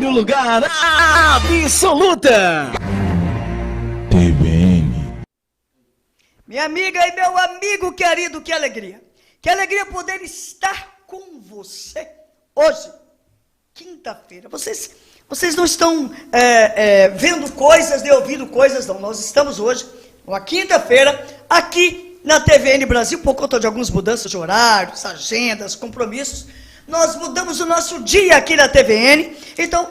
primeiro lugar absoluta. TVN. Minha amiga e meu amigo querido, que alegria. Que alegria poder estar com você hoje, quinta-feira. Vocês não estão vendo coisas, nem ouvindo coisas, não. Nós estamos hoje, uma quinta-feira, aqui na TVN Brasil, por conta de algumas mudanças de horários, agendas, compromissos. Nós mudamos o nosso dia aqui na TVN. Então,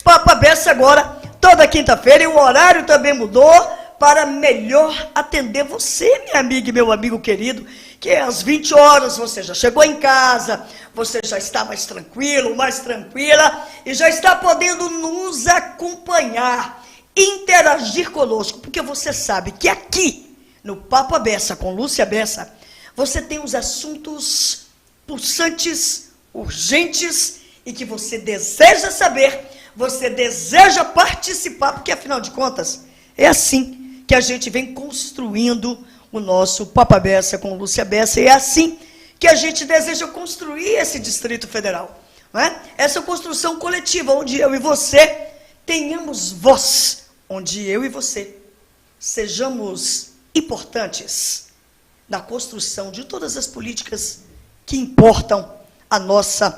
Papo Aberto agora, toda quinta-feira, e o horário também mudou para melhor atender você, minha amiga e meu amigo querido, que às 20 horas você já chegou em casa, você já está mais tranquilo, mais tranquila, e já está podendo nos acompanhar, interagir conosco, porque você sabe que aqui, no Papo Aberto com Lúcia Bessa, você tem os assuntos pulsantes, urgentes, e que você deseja saber, você deseja participar, porque afinal de contas, é assim que a gente vem construindo o nosso Papo Aberto com Lúcia Bessa, e é assim que a gente deseja construir esse Distrito Federal, não é? Essa construção coletiva, onde eu e você tenhamos voz, onde eu e você sejamos importantes na construção de todas as políticas que importam a nossa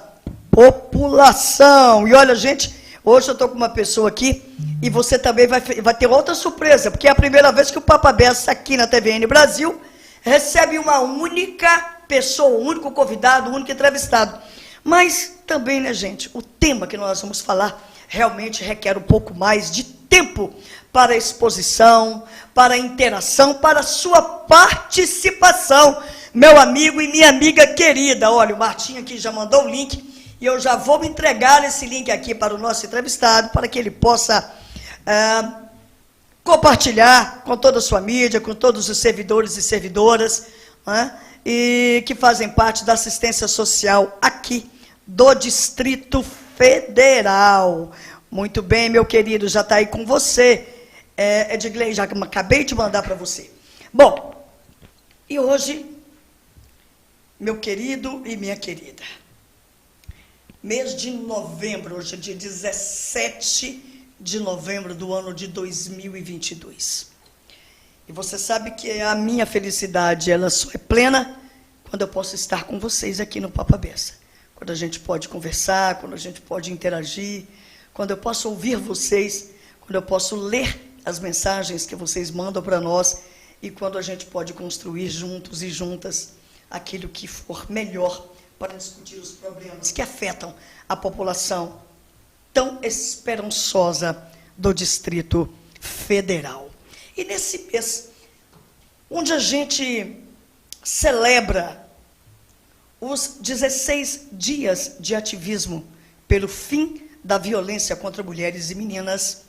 população. E olha, gente, hoje eu estou com uma pessoa aqui, e você também vai ter outra surpresa, porque é a primeira vez que o Papo Aberto aqui na TVN Brasil recebe uma única pessoa, um único convidado, um único entrevistado. Mas também, né, gente, o tema que nós vamos falar realmente requer um pouco mais de tempo para a exposição, para a interação, para a sua participação, meu amigo e minha amiga querida. Olha, o Martinho aqui já mandou o link, e eu já vou entregar esse link aqui para o nosso entrevistado, para que ele possa compartilhar com toda a sua mídia, com todos os servidores e servidoras, e que fazem parte da assistência social aqui do Distrito Federal. Muito bem, meu querido, já está aí com você. Edgley, já acabei de mandar para você. Bom, e hoje, meu querido e minha querida, mês de novembro, hoje é dia 17 de novembro do ano de 2022. E você sabe que a minha felicidade, ela só é plena quando eu posso estar com vocês aqui no Papo Aberto. Quando a gente pode conversar, quando a gente pode interagir, quando eu posso ouvir vocês, quando eu posso ler as mensagens que vocês mandam para nós, e quando a gente pode construir juntos e juntas aquilo que for melhor para discutir os problemas que afetam a população tão esperançosa do Distrito Federal. E nesse mês, onde a gente celebra os 16 dias de ativismo pelo fim da violência contra mulheres e meninas,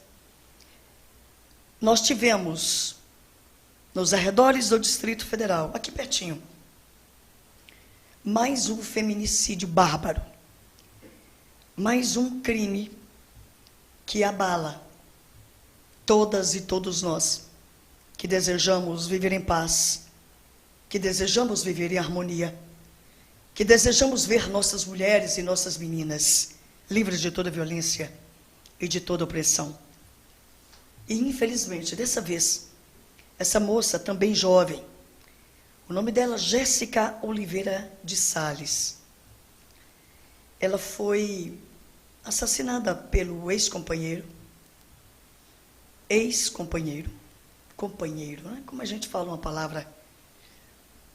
nós tivemos, nos arredores do Distrito Federal, aqui pertinho, mais um feminicídio bárbaro, mais um crime que abala todas e todos nós que desejamos viver em paz, que desejamos viver em harmonia, que desejamos ver nossas mulheres e nossas meninas livres de toda violência e de toda opressão. E infelizmente, dessa vez, essa moça também jovem, o nome dela, Jéssica Oliveira de Sales. Ela foi assassinada pelo ex-companheiro, né? Como a gente fala uma palavra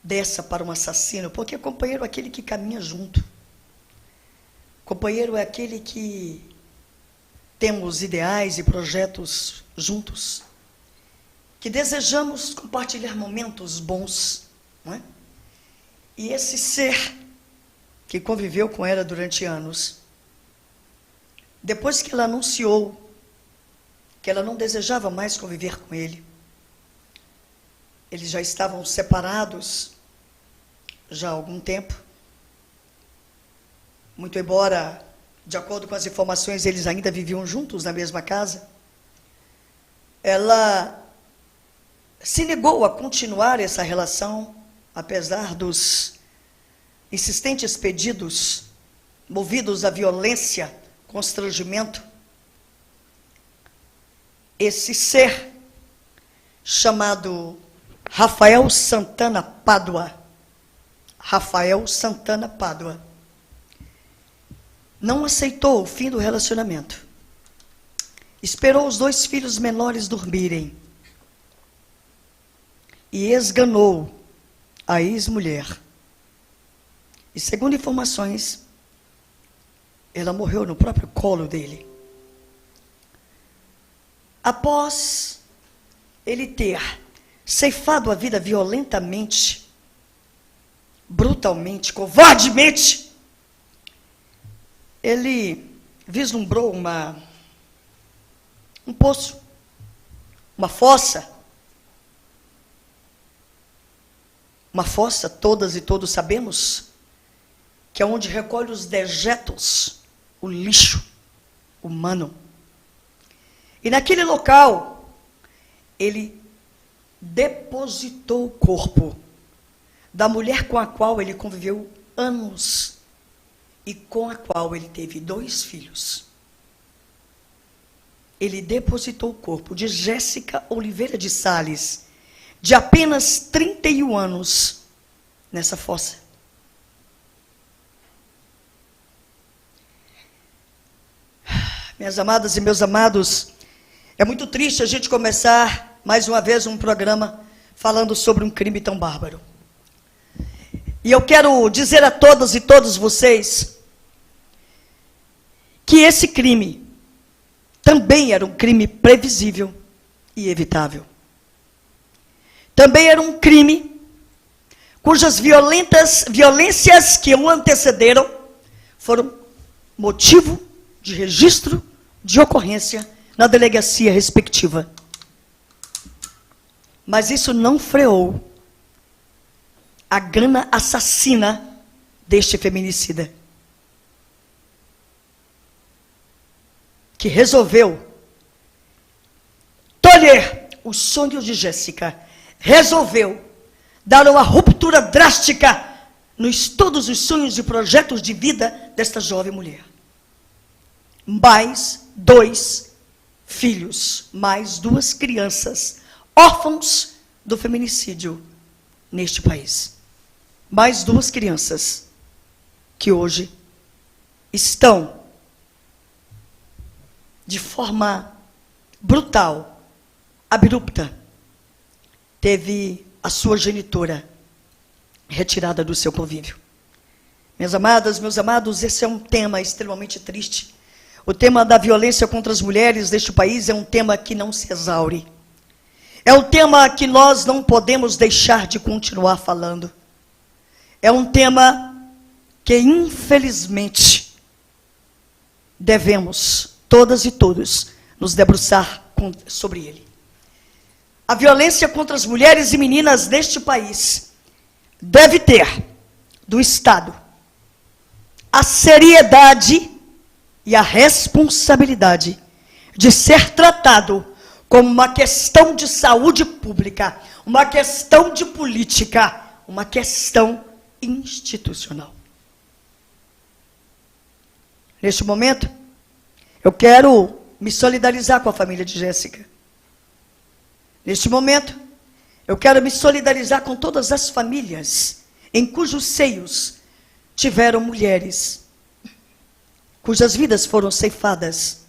dessa para um assassino? Porque companheiro é aquele que caminha junto. Companheiro é aquele que temos ideais e projetos juntos, que desejamos compartilhar momentos bons, não é? E esse ser que conviveu com ela durante anos, depois que ela anunciou que ela não desejava mais conviver com ele, eles já estavam separados já há algum tempo, muito embora, de acordo com as informações, eles ainda viviam juntos na mesma casa. Ela se negou a continuar essa relação, apesar dos insistentes pedidos movidos à violência, constrangimento esse ser chamado Rafael Santana Pádua, não aceitou o fim do relacionamento. Esperou os 2 filhos menores dormirem e esganou a ex-mulher. E segundo informações, ela morreu no próprio colo dele. Após ele ter ceifado a vida violentamente, brutalmente, covardemente, ele vislumbrou um poço, uma fossa, todas e todos sabemos, que é onde recolhe os dejetos, o lixo humano. E naquele local, ele depositou o corpo da mulher com a qual ele conviveu anos e com a qual ele teve 2 filhos. Ele depositou o corpo de Jéssica Oliveira de Sales, de apenas 31 anos, nessa fossa. Minhas amadas e meus amados, é muito triste a gente começar mais uma vez um programa falando sobre um crime tão bárbaro. E eu quero dizer a todas e todos vocês que esse crime também era um crime previsível e evitável. Também era um crime cujas violências que o antecederam foram motivo de registro de ocorrência na delegacia respectiva. Mas isso não freou a gana assassina deste feminicida, que resolveu tolher os sonhos de Jéssica, resolveu dar uma ruptura drástica nos todos os sonhos e projetos de vida desta jovem mulher. Mais 2 filhos, mais 2 crianças, órfãos do feminicídio neste país. Mais 2 crianças que hoje estão de forma brutal, abrupta, teve a sua genitora retirada do seu convívio. Minhas amadas, meus amados, esse é um tema extremamente triste. O tema da violência contra as mulheres deste país é um tema que não se exaure. É um tema que nós não podemos deixar de continuar falando. É um tema que, infelizmente, devemos, todas e todos, nos debruçar sobre ele. A violência contra as mulheres e meninas deste país deve ter, do Estado, a seriedade e a responsabilidade de ser tratado como uma questão de saúde pública, uma questão de política, uma questão institucional. Neste momento, eu quero me solidarizar com a família de Jéssica. Neste momento, eu quero me solidarizar com todas as famílias em cujos seios tiveram mulheres cujas vidas foram ceifadas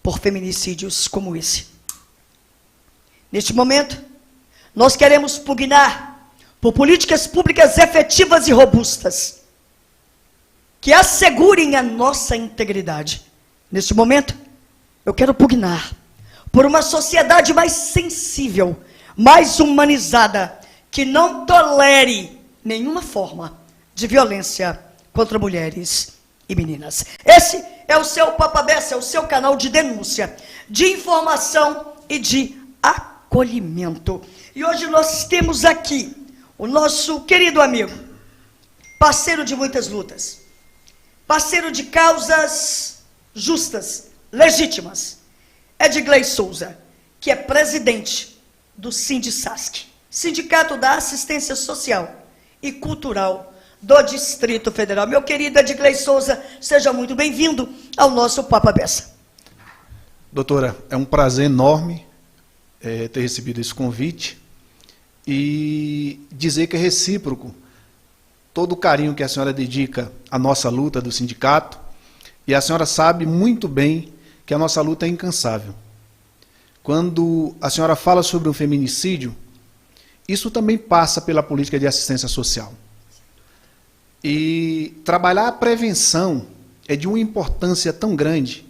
por feminicídios como esse. Neste momento, nós queremos pugnar por políticas públicas efetivas e robustas que assegurem a nossa integridade. Neste momento, eu quero pugnar por uma sociedade mais sensível, mais humanizada, que não tolere nenhuma forma de violência contra mulheres e meninas. Esse é o seu Papabessa, é o seu canal de denúncia, de informação e de acolhimento. E hoje nós temos aqui o nosso querido amigo, parceiro de muitas lutas, parceiro de causas justas, legítimas, Edgley Souza, que é presidente do Sindisasc, Sindicato da Assistência Social e Cultural do Distrito Federal. Meu querido Edgley Souza, seja muito bem-vindo ao nosso Papabessa. Doutora, é um prazer enorme ter recebido esse convite e dizer que é recíproco todo o carinho que a senhora dedica à nossa luta do sindicato, e a senhora sabe muito bem que a nossa luta é incansável. Quando a senhora fala sobre o feminicídio, isso também passa pela política de assistência social. E trabalhar a prevenção é de uma importância tão grande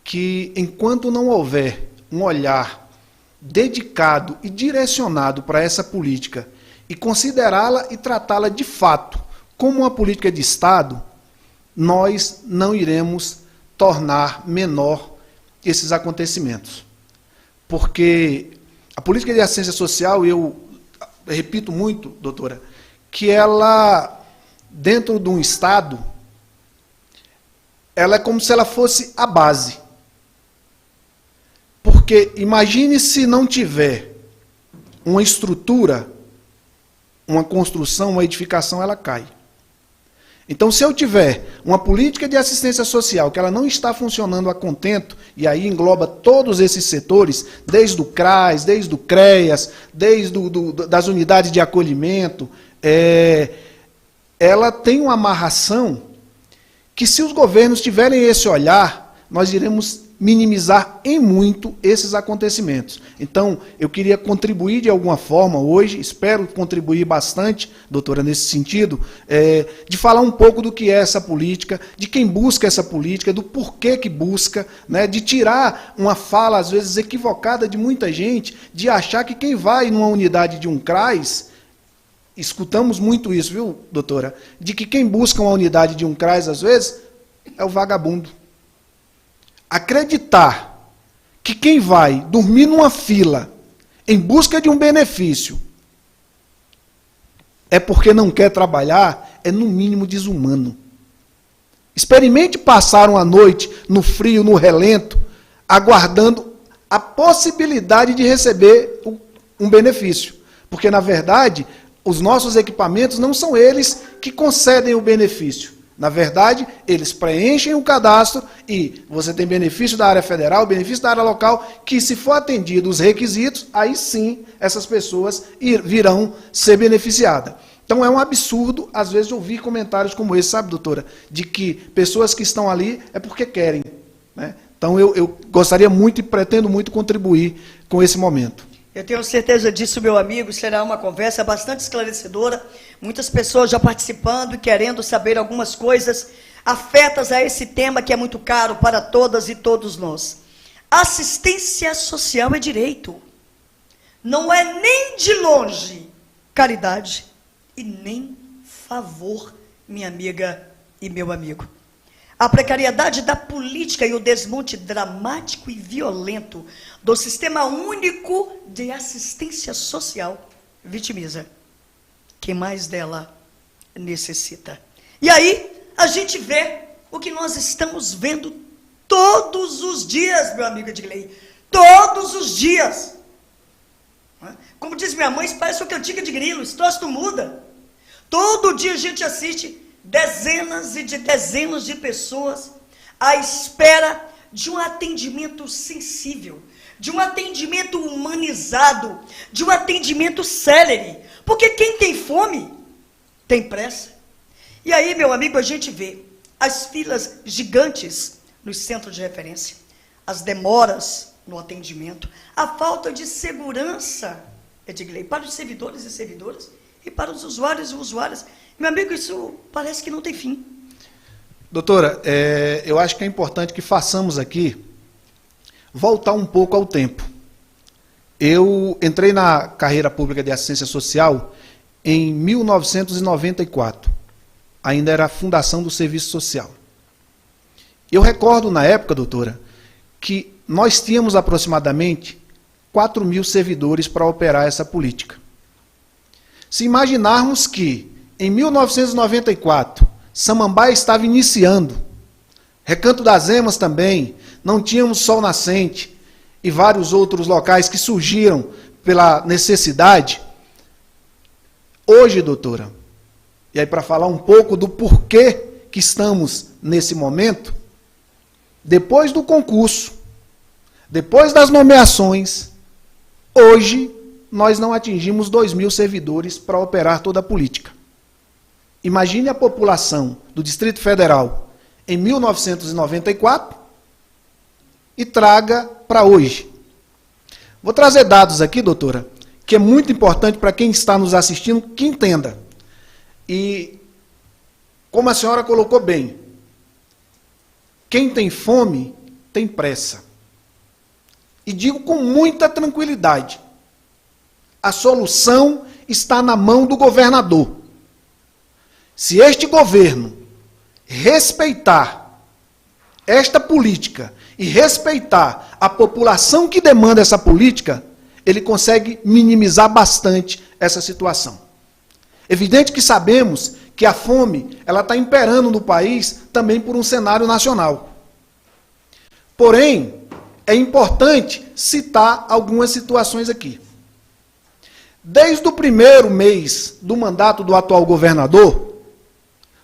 que, enquanto não houver um olhar dedicado e direcionado para essa política e considerá-la e tratá-la de fato como uma política de Estado, nós não iremos tornar menor esses acontecimentos. Porque a política de assistência social, eu repito muito, doutora, que ela, dentro de um Estado, ela é como se ela fosse a base. Porque imagine se não tiver uma estrutura, uma construção, uma edificação, ela cai. Então, se eu tiver uma política de assistência social que ela não está funcionando a contento, e aí engloba todos esses setores, desde o CRAS, desde o CREAS, desde das unidades de acolhimento, ela tem uma amarração que, se os governos tiverem esse olhar, nós iremos minimizar em muito esses acontecimentos. Então, eu queria contribuir de alguma forma hoje, espero contribuir bastante, doutora, nesse sentido, de falar um pouco do que é essa política, de quem busca essa política, do porquê que busca, né, de tirar uma fala, às vezes, equivocada de muita gente, de achar que quem vai numa unidade de um CRAS, escutamos muito isso, viu, doutora, de que quem busca uma unidade de um CRAS, às vezes, é o vagabundo. Acreditar que quem vai dormir numa fila em busca de um benefício é porque não quer trabalhar é, no mínimo, desumano. Experimente passar uma noite no frio, no relento, aguardando a possibilidade de receber um benefício. Porque, na verdade, os nossos equipamentos não são eles que concedem o benefício. Na verdade, eles preenchem o cadastro e você tem benefício da área federal, benefício da área local, que, se for atendido os requisitos, aí sim essas pessoas virão ser beneficiadas. Então é um absurdo, às vezes, ouvir comentários como esse, sabe, doutora? De que pessoas que estão ali é porque querem, né? Então eu gostaria muito e pretendo muito contribuir com esse momento. Eu tenho certeza disso, meu amigo, será uma conversa bastante esclarecedora, muitas pessoas já participando e querendo saber algumas coisas afetas a esse tema que é muito caro para todas e todos nós. Assistência social é direito, não é nem de longe caridade e nem favor, minha amiga e meu amigo. A precariedade da política e o desmonte dramático e violento do Sistema Único de Assistência Social vitimiza quem mais dela necessita. E aí, a gente vê o que nós estamos vendo todos os dias, meu amigo Edgley. Todos os dias. Como diz minha mãe, isso parece uma cantiga de grilo, esse troço não muda. Todo dia a gente assiste dezenas e dezenas de pessoas à espera de um atendimento sensível, de um atendimento humanizado, de um atendimento célere. Porque quem tem fome tem pressa. E aí, meu amigo, a gente vê as filas gigantes nos centros de referência, as demoras no atendimento, a falta de segurança, Edgley, para os servidores e servidoras e para os usuários e usuárias. Meu amigo, isso parece que não tem fim. Doutora, eu acho que é importante que façamos aqui voltar um pouco ao tempo. Eu entrei na carreira pública de assistência social em 1994. Ainda era a fundação do Serviço Social. Eu recordo, na época, doutora, que nós tínhamos aproximadamente 4.000 servidores para operar essa política. Se imaginarmos que, em 1994, Samambaia estava iniciando, Recanto das Emas também, não tínhamos Sol Nascente e vários outros locais que surgiram pela necessidade. Hoje, doutora, e aí para falar um pouco do porquê que estamos nesse momento, depois do concurso, Depois das nomeações, hoje nós não atingimos 2.000 servidores para operar toda a política. Imagine a população do Distrito Federal em 1994 e traga para hoje. Vou trazer dados aqui, doutora, que é muito importante para quem está nos assistindo que entenda. E, como a senhora colocou bem, quem tem fome tem pressa. E digo com muita tranquilidade, a solução está na mão do governador. Se este governo respeitar esta política e respeitar a população que demanda essa política, ele consegue minimizar bastante essa situação. Evidente que sabemos que a fome ela está imperando no país também por um cenário nacional. Porém, é importante citar algumas situações aqui. Desde o primeiro mês do mandato do atual governador,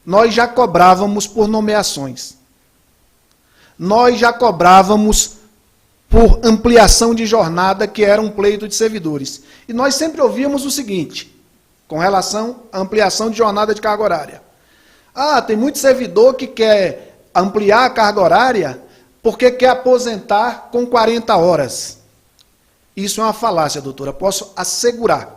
nós já cobrávamos por nomeações. Nós já cobrávamos por ampliação de jornada, que era um pleito de servidores. E nós sempre ouvíamos o seguinte, com relação à ampliação de jornada de carga horária. Ah, tem muito servidor que quer ampliar a carga horária porque quer aposentar com 40 horas. Isso é uma falácia, doutora, posso assegurar.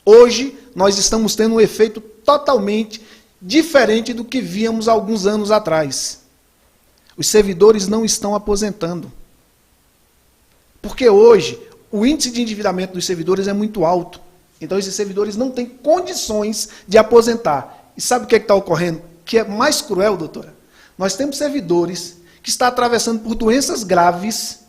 Hoje, nós estamos tendo um efeito totalmente diferente do que víamos há alguns anos atrás. Os servidores não estão aposentando. Porque hoje, o índice de endividamento dos servidores é muito alto. Então, esses servidores não têm condições de aposentar. E sabe o que está ocorrendo? Que é mais cruel, doutora? Nós temos servidores que estão atravessando por doenças graves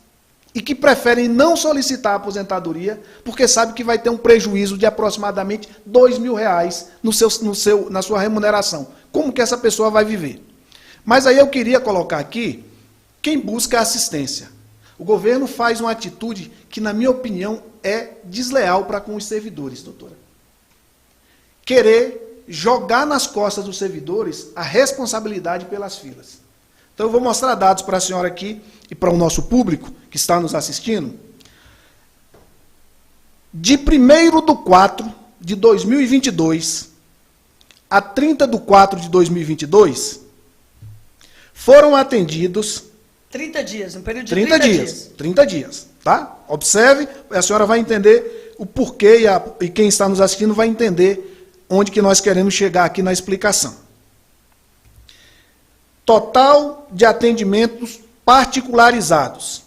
e que preferem não solicitar a aposentadoria porque sabe que vai ter um prejuízo de aproximadamente R$2.000 na sua remuneração. Como que essa pessoa vai viver? Mas aí eu queria colocar aqui quem busca assistência. O governo faz uma atitude que, na minha opinião, é desleal para com os servidores, doutora. Querer jogar nas costas dos servidores a responsabilidade pelas filas. Então, eu vou mostrar dados para a senhora aqui e para o nosso público que está nos assistindo. De 1º de 2022 a 30 de 4 de 2022, foram atendidos... 30 dias, um período de 30 dias. 30 dias, tá? Observe, a senhora vai entender o porquê e quem está nos assistindo vai entender onde que nós queremos chegar aqui na explicação. Total de atendimentos particularizados.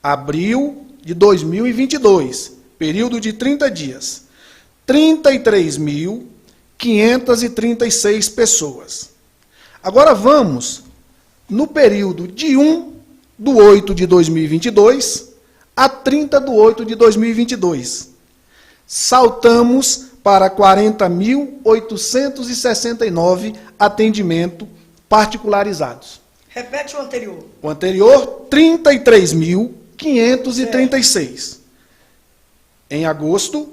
Abril de 2022, período de 30 dias. 33.536 pessoas. Agora vamos no período de 1/8 de 2022 a 30/8 de 2022. Saltamos para 40.869 atendimentos particularizados. Repete o anterior. O anterior, 33.536. Em agosto,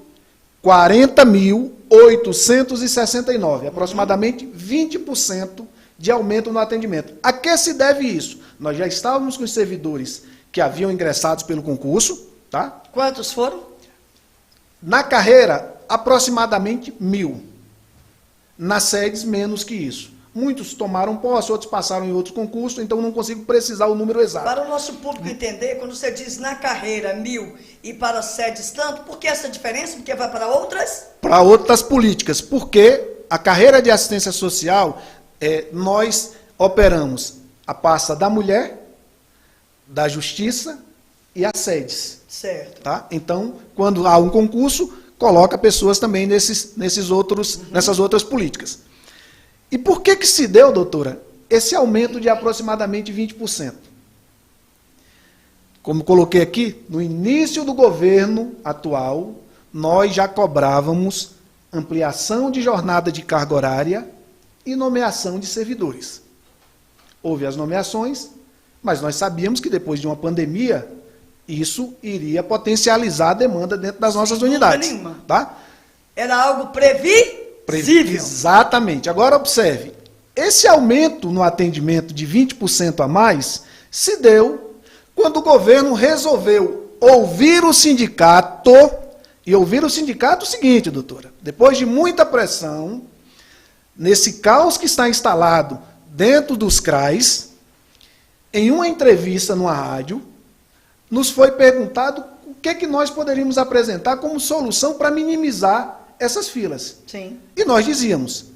40.869. Aproximadamente 20% de aumento no atendimento. A que se deve isso? Nós já estávamos com os servidores que haviam ingressados pelo concurso, tá? Quantos foram? Na carreira, aproximadamente 1.000. Nas sedes, menos que isso. Muitos tomaram posse, outros passaram em outros concursos, então não consigo precisar o número exato. Para o nosso público entender, quando você diz na carreira 1.000 e para sedes tanto, por que essa diferença? Porque vai para outras? Para outras políticas, porque a carreira de assistência social, nós operamos a pasta da mulher, da justiça e as sedes. Certo. Tá? Então, quando há um concurso, coloca pessoas também nessas outras políticas. E por que se deu, doutora, esse aumento de aproximadamente 20%? Como coloquei aqui, no início do governo atual, nós já cobrávamos ampliação de jornada de carga horária e nomeação de servidores. Houve as nomeações, mas nós sabíamos que depois de uma pandemia, isso iria potencializar a demanda dentro das nossas unidades. Tá? Era algo previsível. Exatamente. Agora observe, esse aumento no atendimento de 20% a mais se deu quando o governo resolveu ouvir o sindicato, e ouvir o sindicato é o seguinte, doutora, depois de muita pressão, nesse caos que está instalado dentro dos CRAs, em uma entrevista numa rádio, nos foi perguntado o que nós poderíamos apresentar como solução para minimizar essas filas. Sim. E nós dizíamos,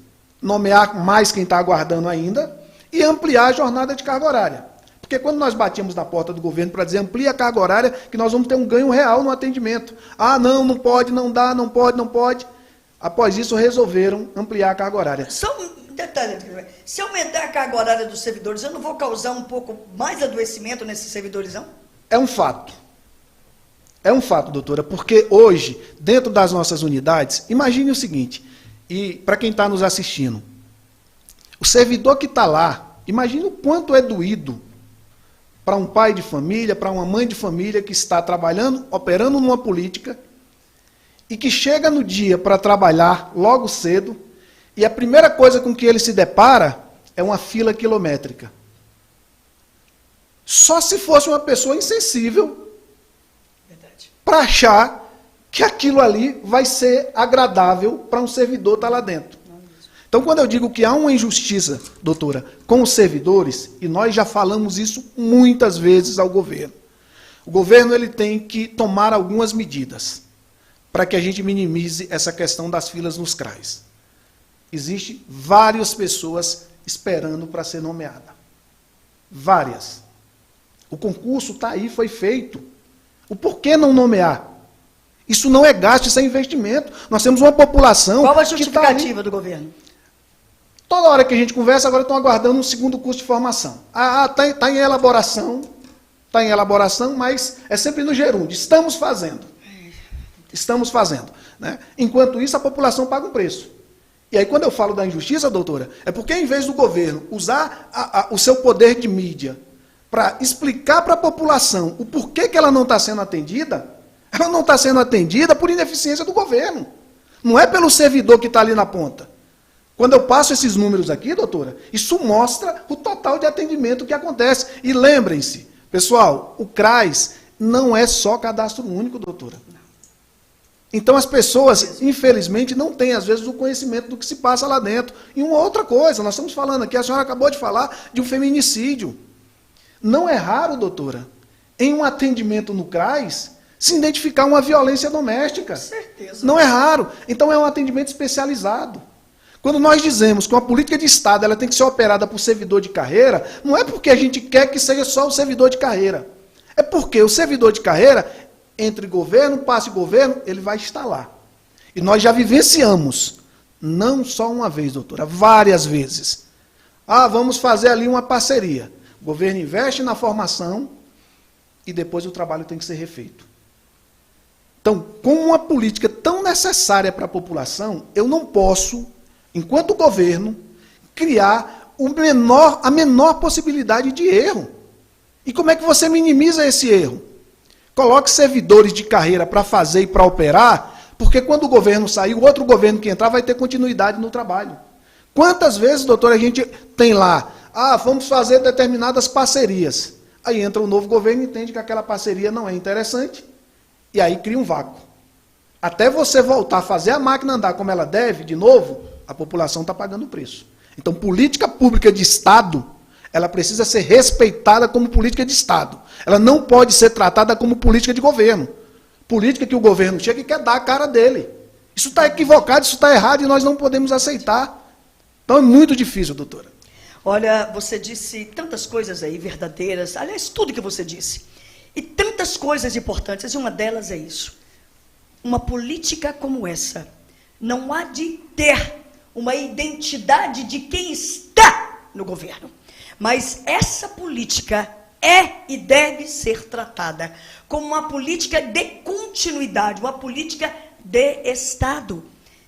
nomear mais quem está aguardando ainda e ampliar a jornada de carga horária. Porque quando nós batíamos na porta do governo para dizer amplia a carga horária, que nós vamos ter um ganho real no atendimento. Ah, não pode, não dá, não pode. Após isso, resolveram ampliar a carga horária. Só um detalhe, se aumentar a carga horária dos servidores, eu não vou causar um pouco mais adoecimento nesses servidores, não? É um fato. É um fato, doutora, porque hoje, dentro das nossas unidades, imagine o seguinte, e para quem está nos assistindo, o servidor que está lá, imagine o quanto é doído para um pai de família, para uma mãe de família que está trabalhando, operando numa política, e que chega no dia para trabalhar logo cedo, e a primeira coisa com que ele se depara é uma fila quilométrica. Só se fosse uma pessoa insensível para achar que aquilo ali vai ser agradável para um servidor estar lá dentro. Então, quando eu digo que há uma injustiça, doutora, com os servidores, e nós já falamos isso muitas vezes ao governo, o governo ele tem que tomar algumas medidas para que a gente minimize essa questão das filas nos CRAs. Existem várias pessoas esperando para ser nomeada. Várias. O concurso está aí, foi feito. O porquê não nomear? Isso não é gasto, isso é investimento. Nós temos uma população... Qual a justificativa do governo? Toda hora que a gente conversa, agora estão aguardando um segundo curso de formação. Está em elaboração, mas é sempre no gerúndio. Estamos fazendo. Né? Enquanto isso, a população paga um preço. E aí, quando eu falo da injustiça, doutora, é porque, em vez do governo usar o seu poder de mídia para explicar para a população o porquê que ela não está sendo atendida, ela não está sendo atendida por ineficiência do governo. Não é pelo servidor que está ali na ponta. Quando eu passo esses números aqui, doutora, isso mostra o total de atendimento que acontece. E lembrem-se, pessoal, o CRAS não é só cadastro único, doutora. Então as pessoas, infelizmente, não têm, às vezes, o conhecimento do que se passa lá dentro. E uma outra coisa, nós estamos falando aqui, a senhora acabou de falar de um feminicídio. Não é raro, doutora, em um atendimento no CRAS, se identificar uma violência doméstica. Certeza. Não é raro. Então é um atendimento especializado. Quando nós dizemos que uma política de Estado ela tem que ser operada por servidor de carreira, não é porque a gente quer que seja só o servidor de carreira. É porque o servidor de carreira, entre governo, passe governo, ele vai estar lá. E nós já vivenciamos, não só uma vez, doutora, várias vezes. Vamos fazer ali uma parceria. O governo investe na formação e depois o trabalho tem que ser refeito. Então, com uma política tão necessária para a população, eu não posso, enquanto governo, criar a menor possibilidade de erro. E como é que você minimiza esse erro? Coloque servidores de carreira para fazer e para operar, porque quando o governo sair, o outro governo que entrar vai ter continuidade no trabalho. Quantas vezes, doutor, a gente tem lá, vamos fazer determinadas parcerias. Aí entra um novo governo e entende que aquela parceria não é interessante, e aí cria um vácuo. Até você voltar a fazer a máquina andar como ela deve, de novo, a população está pagando o preço. Então, política pública de Estado, ela precisa ser respeitada como política de Estado. Ela não pode ser tratada como política de governo. Política que o governo chega e quer dar a cara dele. Isso está equivocado, isso está errado e nós não podemos aceitar. Então, é muito difícil, doutora. Olha, você disse tantas coisas aí verdadeiras, aliás, tudo que você disse. E tantas coisas importantes, e uma delas é isso. Uma política como essa não há de ter uma identidade de quem está no governo. Mas essa política é e deve ser tratada como uma política de continuidade, uma política de Estado.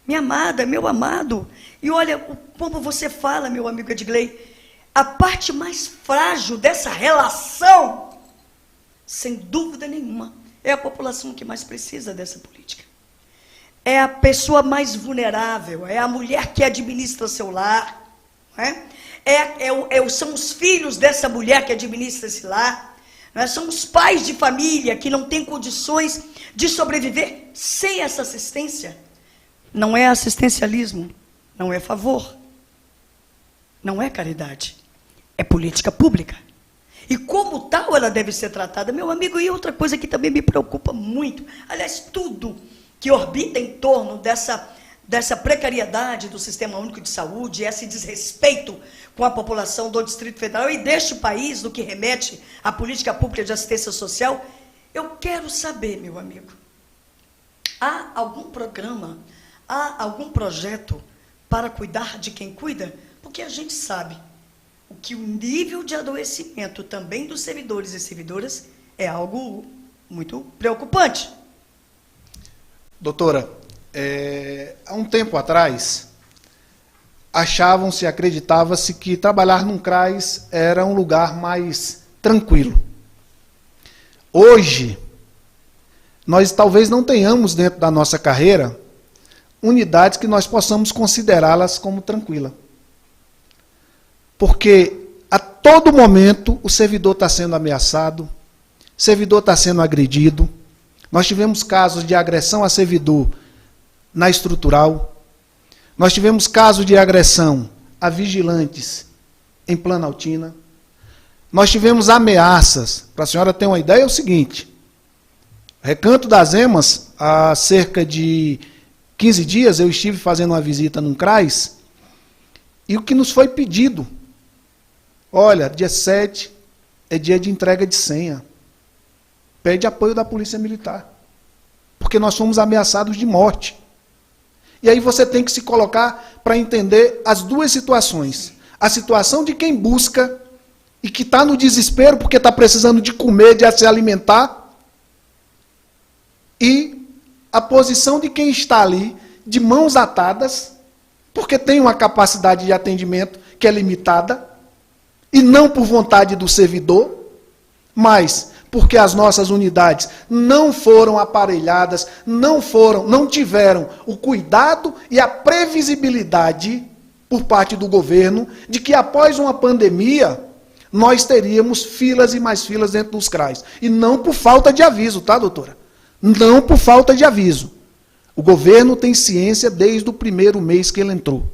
Minha amada, meu amado, e olha, como você fala, meu amigo Edgley, a parte mais frágil dessa relação, sem dúvida nenhuma, é a população que mais precisa dessa política. É a pessoa mais vulnerável, é a mulher que administra seu lar, não é? São os filhos dessa mulher que administra esse lar. né? São os pais de família que não têm condições de sobreviver sem essa assistência. Não é assistencialismo, não é favor, não é caridade, é política pública. E como tal ela deve ser tratada, meu amigo. E outra coisa que também me preocupa muito, aliás, tudo que orbita em torno dessa precariedade do Sistema Único de Saúde, esse desrespeito com a população do Distrito Federal e deste país, no que remete à política pública de assistência social, eu quero saber, meu amigo, há algum programa, há algum projeto para cuidar de quem cuida? Porque a gente sabe que o nível de adoecimento também dos servidores e servidoras é algo muito preocupante. Doutora, há um tempo atrás, achavam-se, acreditava-se que trabalhar num CRAS era um lugar mais tranquilo. Hoje, nós talvez não tenhamos dentro da nossa carreira unidades que nós possamos considerá-las como tranquila. Porque a todo momento o servidor está sendo ameaçado, o servidor está sendo agredido. Nós tivemos casos de agressão a servidor na estrutural. Nós tivemos casos de agressão a vigilantes em Planaltina. Nós tivemos ameaças. Para a senhora ter uma ideia, é o seguinte: Recanto das Emas, há cerca de 15 dias, eu estive fazendo uma visita num CRAS, e o que nos foi pedido: olha, dia 7 é dia de entrega de senha. Pede apoio da Polícia Militar. Porque nós fomos ameaçados de morte. E aí você tem que se colocar para entender as duas situações. A situação de quem busca e que está no desespero porque está precisando de comer, de se alimentar. E a posição de quem está ali, de mãos atadas, porque tem uma capacidade de atendimento que é limitada, e não por vontade do servidor, mas porque as nossas unidades não foram aparelhadas, não tiveram o cuidado e a previsibilidade por parte do governo de que após uma pandemia nós teríamos filas e mais filas dentro dos CRAs. E não por falta de aviso, tá, doutora? Não por falta de aviso. O governo tem ciência desde o primeiro mês que ele entrou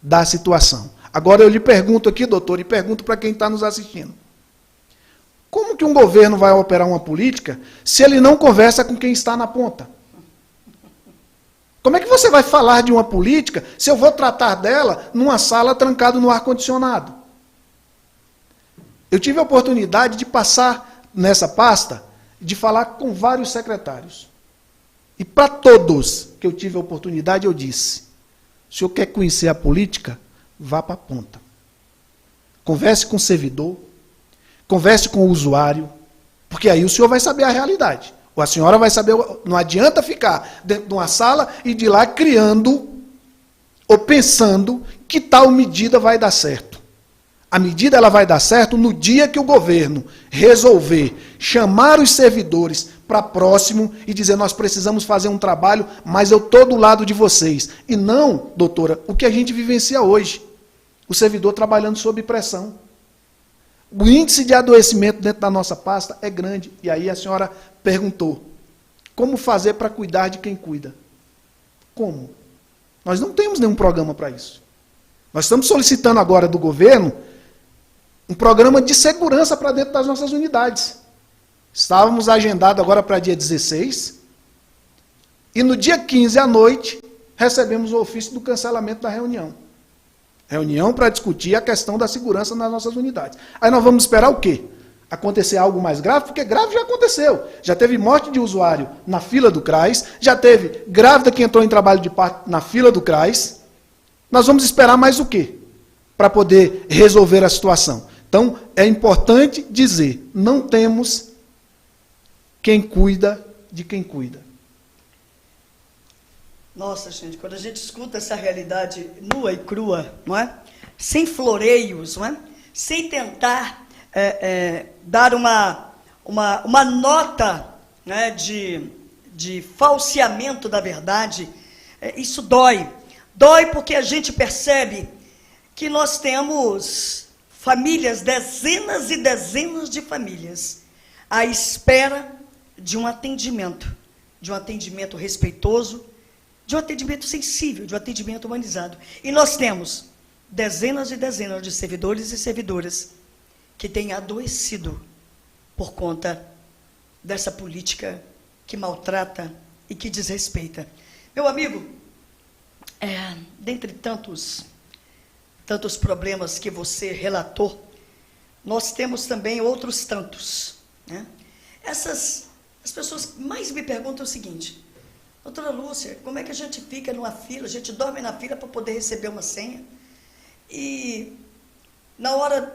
da situação. Agora eu lhe pergunto aqui, doutor, e pergunto para quem está nos assistindo. Como que um governo vai operar uma política se ele não conversa com quem está na ponta? Como é que você vai falar de uma política se eu vou tratar dela numa sala trancado no ar-condicionado? Eu tive a oportunidade de passar nessa pasta, de falar com vários secretários. E para todos que eu tive a oportunidade, eu disse: se o senhor quer conhecer a política, vá para a ponta. Converse com o servidor, converse com o usuário, porque aí o senhor vai saber a realidade. Ou a senhora vai saber. Não adianta ficar dentro de uma sala e de lá criando ou pensando que tal medida vai dar certo. A medida ela vai dar certo no dia que o governo resolver chamar os servidores para próximo e dizer: nós precisamos fazer um trabalho, mas eu estou do lado de vocês. E não, doutora, o que a gente vivencia hoje. O servidor trabalhando sob pressão. O índice de adoecimento dentro da nossa pasta é grande. E aí a senhora perguntou: como fazer para cuidar de quem cuida? Como? Nós não temos nenhum programa para isso. Nós estamos solicitando agora do governo um programa de segurança para dentro das nossas unidades. Estávamos agendados agora para dia 16, e no dia 15 à noite, recebemos o ofício do cancelamento da reunião. Reunião para discutir a questão da segurança nas nossas unidades. Aí nós vamos esperar o quê? Acontecer algo mais grave? Porque grave já aconteceu. Já teve morte de usuário na fila do CRAS, já teve grávida que entrou em trabalho de parto na fila do CRAS. Nós vamos esperar mais o quê? Para poder resolver a situação. Então, é importante dizer, não temos quem cuida de quem cuida. Nossa, gente, quando a gente escuta essa realidade nua e crua, não é? Sem floreios, não é? Sem tentar dar uma nota, né, de falseamento da verdade, isso dói. Dói porque a gente percebe que nós temos famílias, dezenas e dezenas de famílias, à espera de um atendimento respeitoso, de um atendimento sensível, de um atendimento humanizado. E nós temos dezenas e dezenas de servidores e servidoras que têm adoecido por conta dessa política que maltrata e que desrespeita. Meu amigo, dentre tantos problemas que você relatou, nós temos também outros tantos, né? As pessoas mais me perguntam o seguinte: doutora Lúcia, como é que a gente fica numa fila, a gente dorme na fila para poder receber uma senha, e na hora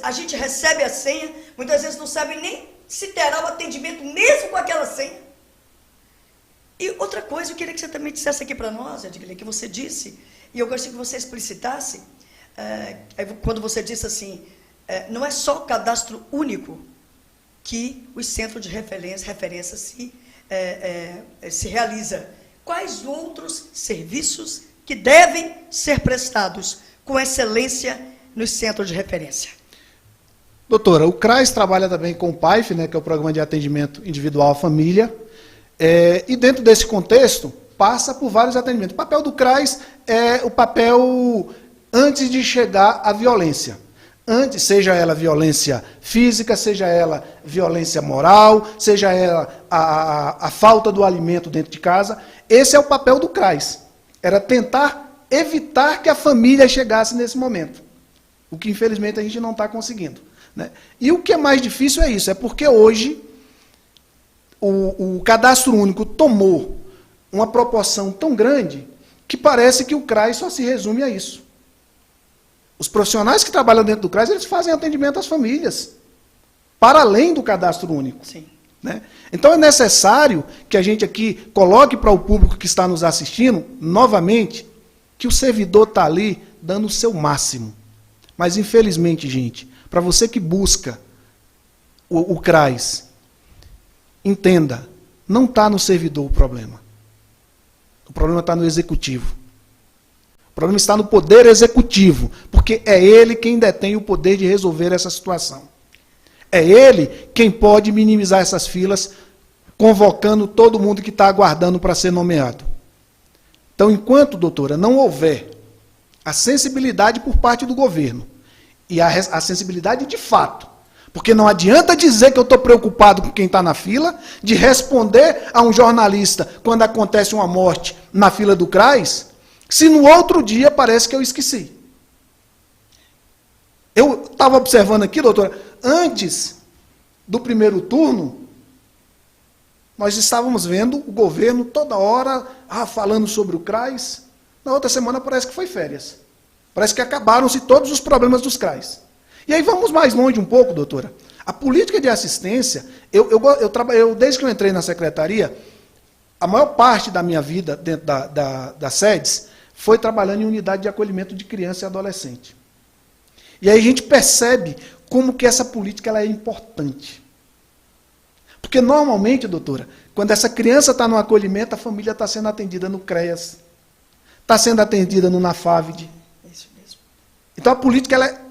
a gente recebe a senha, muitas vezes não sabe nem se terá o atendimento mesmo com aquela senha. E outra coisa, eu queria que você também dissesse aqui para nós, Edgley, que você disse, e eu gostaria que você explicitasse, quando você disse assim, não é só o cadastro único que os centros de referência se realiza. Quais outros serviços que devem ser prestados com excelência nos centros de referência? Doutora, o CRAS trabalha também com o PAIF, né, que é o Programa de Atendimento Individual à Família, e dentro desse contexto, passa por vários atendimentos. O papel do CRAS é o papel antes de chegar à violência. Antes, seja ela violência física, seja ela violência moral, seja ela a falta do alimento dentro de casa, esse é o papel do CRAS. Era tentar evitar que a família chegasse nesse momento. O que, infelizmente, a gente não está conseguindo, né? E o que é mais difícil é isso, é porque hoje o cadastro único tomou uma proporção tão grande que parece que o CRAS só se resume a isso. Os profissionais que trabalham dentro do CRAS, eles fazem atendimento às famílias, para além do cadastro único. Sim. Né? Então é necessário que a gente aqui coloque para o público que está nos assistindo, novamente, que o servidor está ali dando o seu máximo. Mas, infelizmente, gente, para você que busca o CRAS, entenda, não está no servidor o problema. O problema está no executivo. O problema está no poder executivo, porque é ele quem detém o poder de resolver essa situação. É ele quem pode minimizar essas filas, convocando todo mundo que está aguardando para ser nomeado. Então, enquanto, doutora, não houver a sensibilidade por parte do governo, e a sensibilidade de fato, porque não adianta dizer que eu estou preocupado com quem está na fila, de responder a um jornalista quando acontece uma morte na fila do CRAS, se no outro dia parece que eu esqueci. Eu estava observando aqui, doutora, antes do primeiro turno, nós estávamos vendo o governo toda hora falando sobre o CRAS. Na outra semana parece que foi férias. Parece que acabaram-se todos os problemas dos CRAS. E aí vamos mais longe um pouco, doutora. A política de assistência, desde que eu entrei na secretaria, a maior parte da minha vida dentro das sedes foi trabalhando em unidade de acolhimento de criança e adolescente. E aí a gente percebe como que essa política ela é importante. Porque normalmente, doutora, quando essa criança está no acolhimento, a família está sendo atendida no CREAS, está sendo atendida no NAFAVID. Isso mesmo. Então a política ela é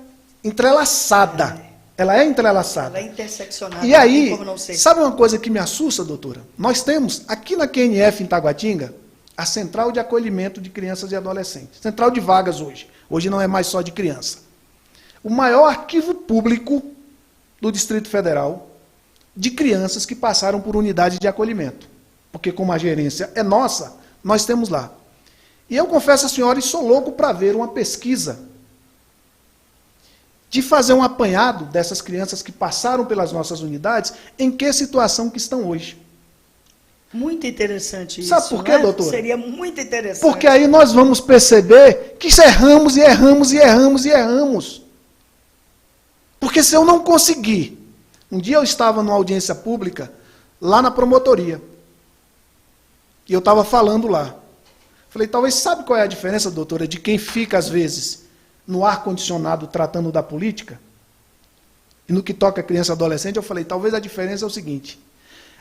entrelaçada. Ela é entrelaçada. Ela é interseccionada. E aí, sabe uma coisa que me assusta, doutora? Nós temos, aqui na QNF, em Taguatinga, a Central de Acolhimento de Crianças e Adolescentes. Central de vagas hoje. Hoje não é mais só de criança. O maior arquivo público do Distrito Federal de crianças que passaram por unidade de acolhimento. Porque como a gerência é nossa, nós temos lá. E eu confesso à senhora, e sou louco para ver uma pesquisa de fazer um apanhado dessas crianças que passaram pelas nossas unidades, em que situação que estão hoje. Muito interessante isso. Sabe por quê, doutora? Seria muito interessante. Porque aí nós vamos perceber que erramos e erramos e erramos e erramos. Porque se eu não conseguir... Um dia eu estava numa audiência pública, lá na promotoria. E eu estava falando lá. Falei, talvez, sabe qual é a diferença, doutora, de quem fica, às vezes, no ar-condicionado tratando da política? E no que toca a criança e adolescente, eu falei, talvez a diferença é o seguinte,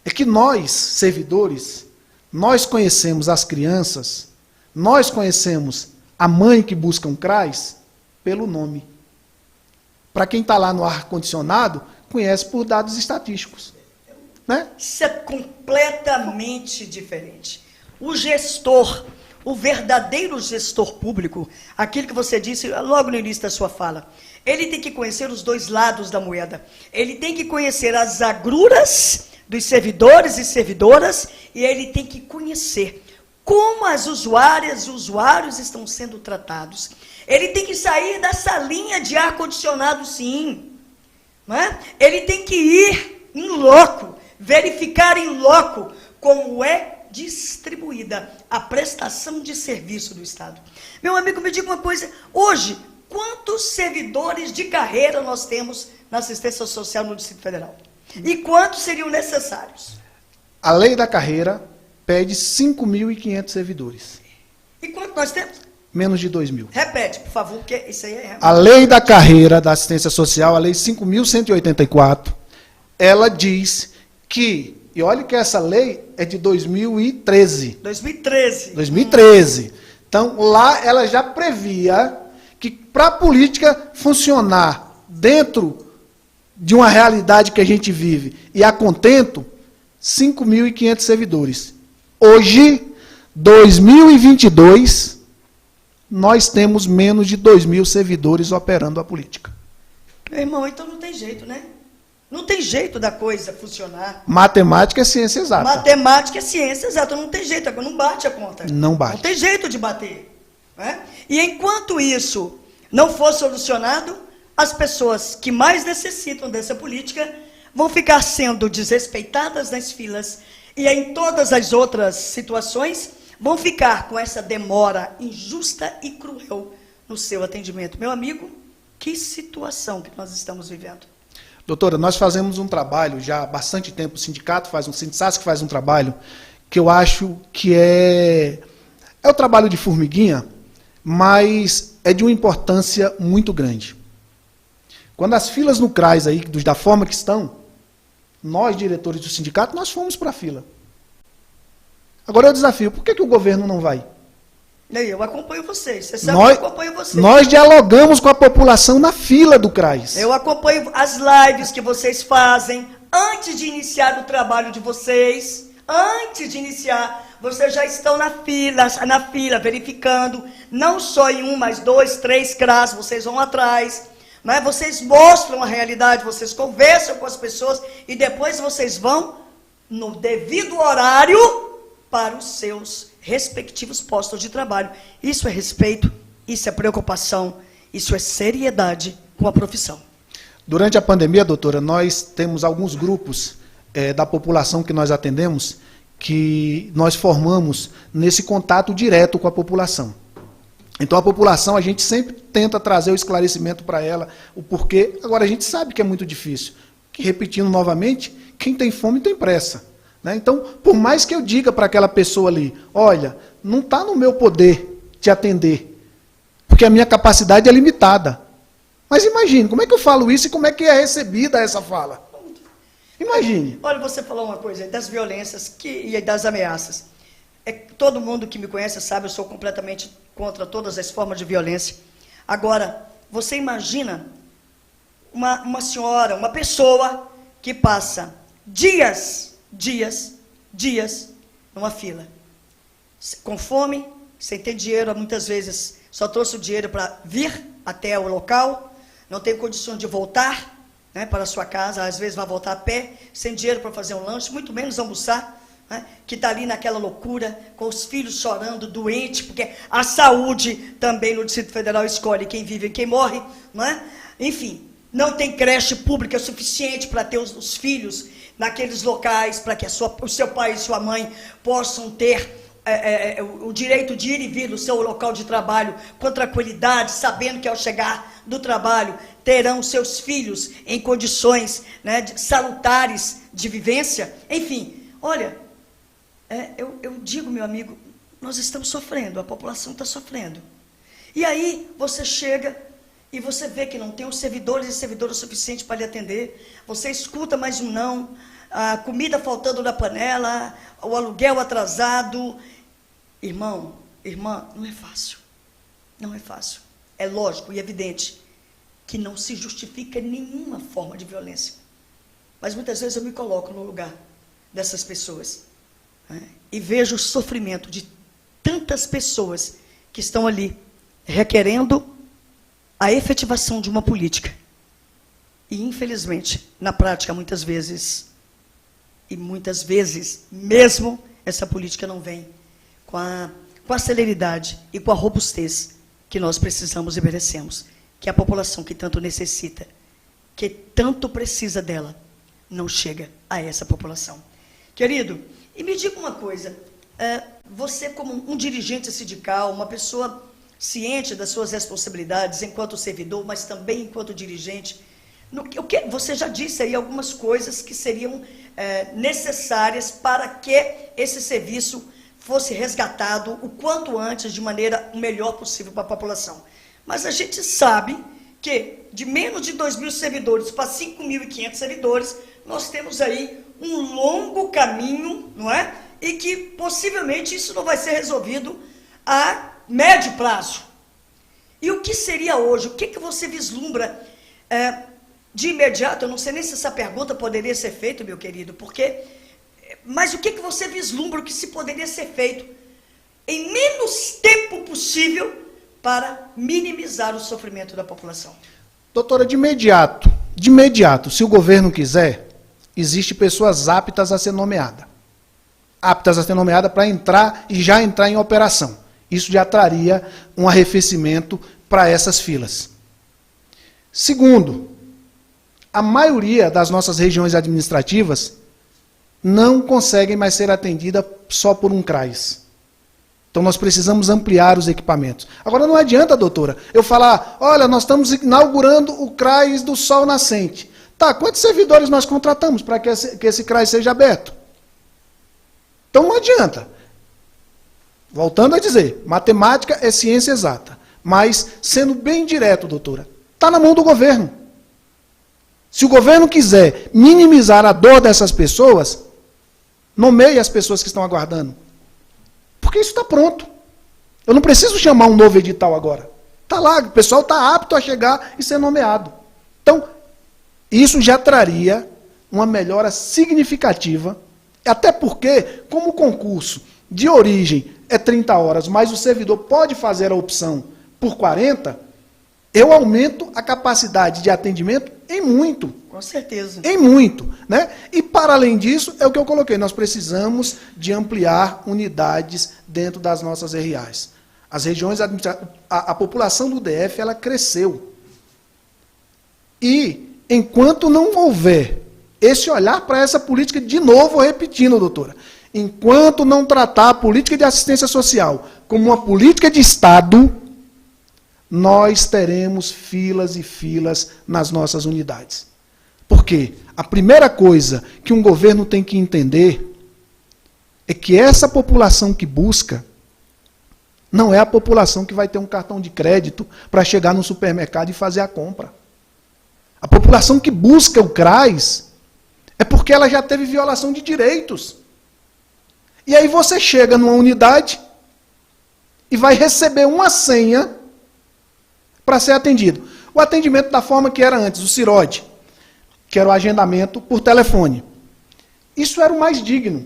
é que nós, servidores, nós conhecemos as crianças, nós conhecemos a mãe que busca um CRAS pelo nome. Para quem está lá no ar-condicionado, conhece por dados estatísticos. Né? Isso é completamente diferente. O gestor, o verdadeiro gestor público, aquilo que você disse logo no início da sua fala, ele tem que conhecer os dois lados da moeda. Ele tem que conhecer as agruras dos servidores e servidoras, e ele tem que conhecer como as usuárias e usuários estão sendo tratados. Ele tem que sair da salinha de ar-condicionado, sim. Não é? Ele tem que ir em loco, verificar em loco como é distribuída a prestação de serviço do Estado. Meu amigo, me diga uma coisa, hoje, quantos servidores de carreira nós temos na assistência social no Distrito Federal? E quantos seriam necessários? A lei da carreira pede 5.500 servidores. E quanto nós temos? Menos de 2.000. Repete, por favor, porque isso aí é... A lei da carreira da assistência social, a lei 5.184, ela diz que, e olha que essa lei é de 2013. 2013. Então, lá ela já previa que para a política funcionar dentro de uma realidade que a gente vive e a contento, 5.500 servidores. Hoje, 2022, nós temos menos de 2.000 servidores operando a política. Meu irmão, então não tem jeito, né? Não tem jeito da coisa funcionar. Matemática é ciência exata. Matemática é ciência exata, não tem jeito, não bate a conta. Não bate. Não tem jeito de bater. Né? E enquanto isso não for solucionado, as pessoas que mais necessitam dessa política vão ficar sendo desrespeitadas nas filas e em todas as outras situações vão ficar com essa demora injusta e cruel no seu atendimento. Meu amigo, que situação que nós estamos vivendo. Doutora, nós fazemos um trabalho já há bastante tempo, o sindicato faz um Sindicato faz um trabalho que eu acho que é o trabalho de formiguinha, mas é de uma importância muito grande. Quando as filas no CRAS aí, da forma que estão, nós, diretores do sindicato, nós fomos para a fila. Agora eu desafio, por que o governo não vai? Eu acompanho vocês, você sabe que eu acompanho vocês. Nós dialogamos com a população na fila do CRAS. Eu acompanho as lives que vocês fazem antes de iniciar o trabalho de vocês. Antes de iniciar, vocês já estão na fila, verificando, não só em um, mas 2, 3 CRAS, vocês vão atrás. Né? Vocês mostram a realidade, vocês conversam com as pessoas e depois vocês vão, no devido horário, para os seus respectivos postos de trabalho. Isso é respeito, isso é preocupação, isso é seriedade com a profissão. Durante a pandemia, doutora, nós temos alguns grupos da população que nós atendemos que nós formamos nesse contato direto com a população. Então, a população, a gente sempre tenta trazer o esclarecimento para ela, o porquê. Agora, a gente sabe que é muito difícil. Que, repetindo novamente, quem tem fome tem pressa. Né? Então, por mais que eu diga para aquela pessoa ali, olha, não está no meu poder te atender, porque a minha capacidade é limitada. Mas imagine, como é que eu falo isso e como é que é recebida essa fala? Imagine. Olha, você falou uma coisa das violências e das ameaças. Todo mundo que me conhece sabe, eu sou completamente contra todas as formas de violência. Agora, você imagina uma senhora, uma pessoa que passa dias numa fila, com fome, sem ter dinheiro, muitas vezes só trouxe o dinheiro para vir até o local, não tem condições de voltar, né, para a sua casa, às vezes vai voltar a pé, sem dinheiro para fazer um lanche, muito menos almoçar, né, que está ali naquela loucura, com os filhos chorando, doente, porque a saúde também no Distrito Federal escolhe quem vive e quem morre, não é? Enfim, não tem creche pública suficiente para ter os filhos naqueles locais, para que o seu pai e sua mãe possam ter o direito de ir e vir do seu local de trabalho com tranquilidade, sabendo que ao chegar do trabalho terão seus filhos em condições, né, salutares de vivência. Enfim, olha, eu digo, meu amigo, nós estamos sofrendo, a população está sofrendo. E aí você chega e você vê que não tem os servidores e servidoras suficientes para lhe atender, você escuta mais um não, a comida faltando na panela, o aluguel atrasado. Irmão, irmã, não é fácil. Não é fácil. É lógico e evidente que não se justifica nenhuma forma de violência. Mas muitas vezes eu me coloco no lugar dessas pessoas, né? E vejo o sofrimento de tantas pessoas que estão ali requerendo a efetivação de uma política. E, infelizmente, na prática, muitas vezes mesmo, essa política não vem com a celeridade e com a robustez que nós precisamos e merecemos. Que a população que tanto necessita, que tanto precisa dela, não chega a essa população. Querido, e me diga uma coisa, você como um dirigente sindical, uma pessoa ciente das suas responsabilidades enquanto servidor, mas também enquanto dirigente, você já disse aí algumas coisas que seriam necessárias para que esse serviço fosse resgatado o quanto antes, de maneira o melhor possível para a população. Mas a gente sabe que de menos de 2.000 servidores para 5.500 servidores, nós temos aí um longo caminho, não é? E que possivelmente isso não vai ser resolvido a médio prazo. E o que seria hoje? O que você vislumbra de imediato? Eu não sei nem se essa pergunta poderia ser feita, meu querido, mas o que você vislumbra que se poderia ser feito em menos tempo possível para minimizar o sofrimento da população? Doutora, de imediato, se o governo quiser, existem pessoas aptas a ser nomeadas. Aptas a ser nomeadas para entrar e já entrar em operação. Isso já traria um arrefecimento para essas filas. Segundo, a maioria das nossas regiões administrativas não conseguem mais ser atendida só por um CRAS. Então nós precisamos ampliar os equipamentos. Agora não adianta, doutora, eu falar, olha, nós estamos inaugurando o CRAS do Sol Nascente. Tá, quantos servidores nós contratamos para que esse CRAS seja aberto? Então não adianta. Voltando a dizer, matemática é ciência exata. Mas, sendo bem direto, doutora, está na mão do governo. Se o governo quiser minimizar a dor dessas pessoas, nomeie as pessoas que estão aguardando. Porque isso está pronto. Eu não preciso chamar um novo edital agora. Está lá, o pessoal está apto a chegar e ser nomeado. Então, isso já traria uma melhora significativa, até porque, como o concurso de origem é 30 horas, mas o servidor pode fazer a opção por 40, eu aumento a capacidade de atendimento em muito. Com certeza. Em muito, né? E para além disso, é o que eu coloquei, nós precisamos de ampliar unidades dentro das nossas RAs. As regiões administrativas, a população do DF, ela cresceu. E enquanto não houver esse olhar para essa política, de novo repetindo, doutora, enquanto não tratar a política de assistência social como uma política de Estado, nós teremos filas e filas nas nossas unidades. Por quê? A primeira coisa que um governo tem que entender é que essa população que busca não é a população que vai ter um cartão de crédito para chegar no supermercado e fazer a compra. A população que busca o CRAS é porque ela já teve violação de direitos. E aí você chega numa unidade e vai receber uma senha para ser atendido. O atendimento da forma que era antes, o CIROD, que era o agendamento por telefone. Isso era o mais digno.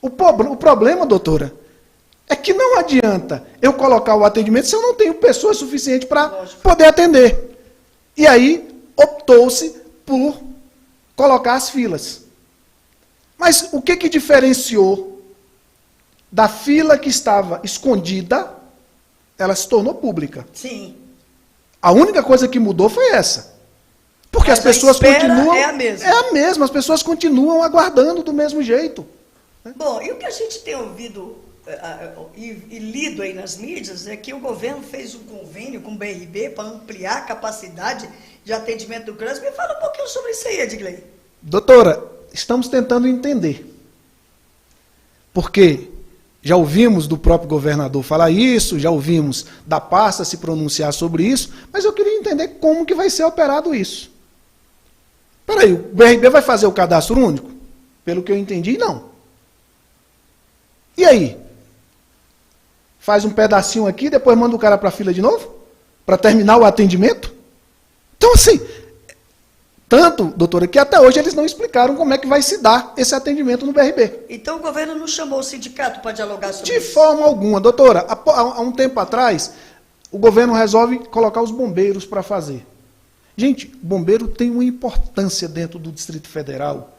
O problema, doutora, é que não adianta eu colocar o atendimento se eu não tenho pessoas suficientes para poder atender. E aí optou-se por colocar as filas. Mas o que diferenciou da fila que estava escondida, ela se tornou pública. Sim. A única coisa que mudou foi essa. Porque mas as pessoas continuam... é a mesma. É a mesma, as pessoas continuam aguardando do mesmo jeito. Bom, e o que a gente tem ouvido e lido aí nas mídias é que o governo fez um convênio com o BRB para ampliar a capacidade de atendimento do CRAS. Me fala um pouquinho sobre isso aí, Edgley. Doutora, estamos tentando entender. Porque já ouvimos do próprio governador falar isso, já ouvimos da pasta se pronunciar sobre isso, mas eu queria entender como que vai ser operado isso. Espera aí, o BRB vai fazer o cadastro único? Pelo que eu entendi, não. E aí? Faz um pedacinho aqui, depois manda o cara para a fila de novo? Para terminar o atendimento? Então, assim, Tanto, doutora, que até hoje eles não explicaram como é que vai se dar esse atendimento no BRB. Então o governo não chamou o sindicato para dialogar sobre isso? De forma alguma. Doutora, há um tempo atrás, o governo resolve colocar os bombeiros para fazer. Gente, o bombeiro tem uma importância dentro do Distrito Federal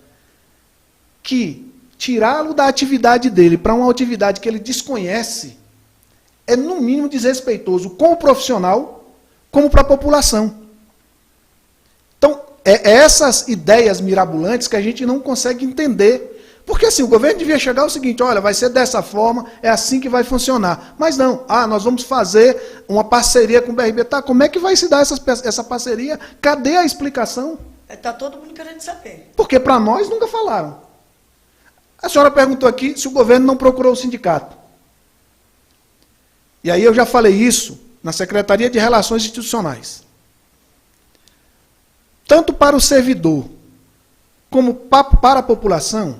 que tirá-lo da atividade dele para uma atividade que ele desconhece é, no mínimo, desrespeitoso com o profissional, como para a população. Então, é essas ideias mirabolantes que a gente não consegue entender. Porque assim, o governo devia chegar ao seguinte, olha, vai ser dessa forma, é assim que vai funcionar. Mas não, nós vamos fazer uma parceria com o BRB. Tá, como é que vai se dar essa parceria? Cadê a explicação? Está todo mundo querendo saber. Porque para nós nunca falaram. A senhora perguntou aqui se o governo não procurou o sindicato. E aí eu já falei isso na Secretaria de Relações Institucionais. Tanto para o servidor, como para a população,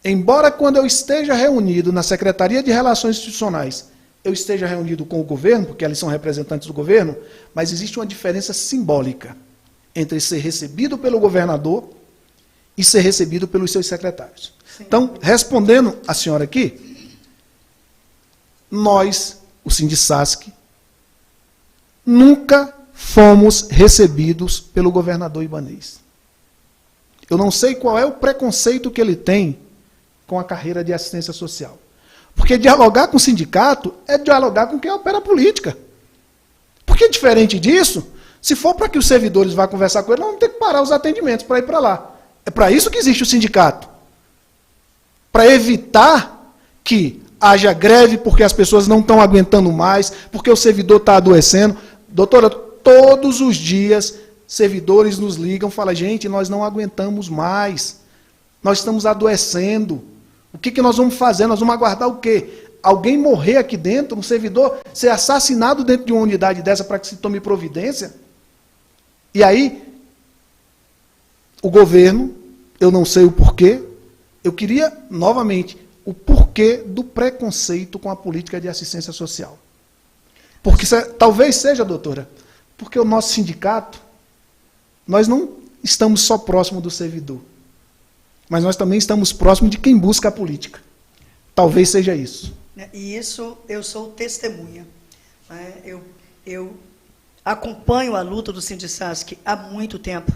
embora quando eu esteja reunido na Secretaria de Relações Institucionais, eu esteja reunido com o governo, porque eles são representantes do governo, mas existe uma diferença simbólica entre ser recebido pelo governador e ser recebido pelos seus secretários. Sim. Então, respondendo a senhora aqui, nós, o Sindisasc, nunca fomos recebidos pelo governador Ibanez. Eu não sei qual é o preconceito que ele tem com a carreira de assistência social. Porque dialogar com o sindicato é dialogar com quem opera a política. Porque diferente disso, se for para que os servidores vá conversar com ele, nós vamos ter que parar os atendimentos para ir para lá. É para isso que existe o sindicato. Para evitar que haja greve porque as pessoas não estão aguentando mais, porque o servidor está adoecendo. Doutora, todos os dias, servidores nos ligam e falam, gente, nós não aguentamos mais. Nós estamos adoecendo. O que nós vamos fazer? Nós vamos aguardar o quê? Alguém morrer aqui dentro, um servidor ser assassinado dentro de uma unidade dessa para que se tome providência? E aí, o governo, eu não sei o porquê, eu queria, novamente, o porquê do preconceito com a política de assistência social. Porque talvez seja, doutora, porque o nosso sindicato, nós não estamos só próximo do servidor, mas nós também estamos próximos de quem busca a política. Talvez seja isso. E isso eu sou testemunha. Eu acompanho a luta do Sindisasc há muito tempo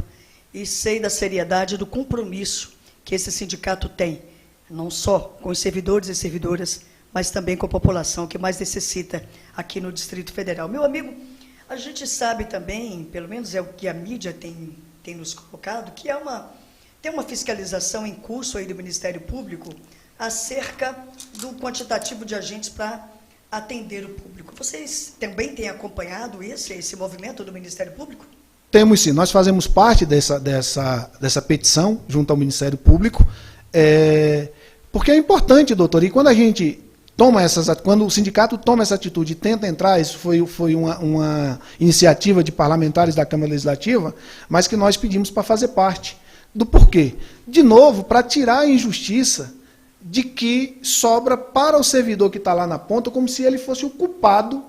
e sei da seriedade do compromisso que esse sindicato tem, não só com os servidores e servidoras, mas também com a população que mais necessita aqui no Distrito Federal. Meu amigo, a gente sabe também, pelo menos é o que a mídia tem nos colocado, que tem uma fiscalização em curso aí do Ministério Público acerca do quantitativo de agentes para atender o público. Vocês também têm acompanhado esse movimento do Ministério Público? Temos sim, nós fazemos parte dessa petição junto ao Ministério Público, porque é importante, doutor, e quando a gente quando o sindicato toma essa atitude e tenta entrar, isso foi uma iniciativa de parlamentares da Câmara Legislativa, mas que nós pedimos para fazer parte. Do porquê? De novo, para tirar a injustiça de que sobra para o servidor que está lá na ponta, como se ele fosse o culpado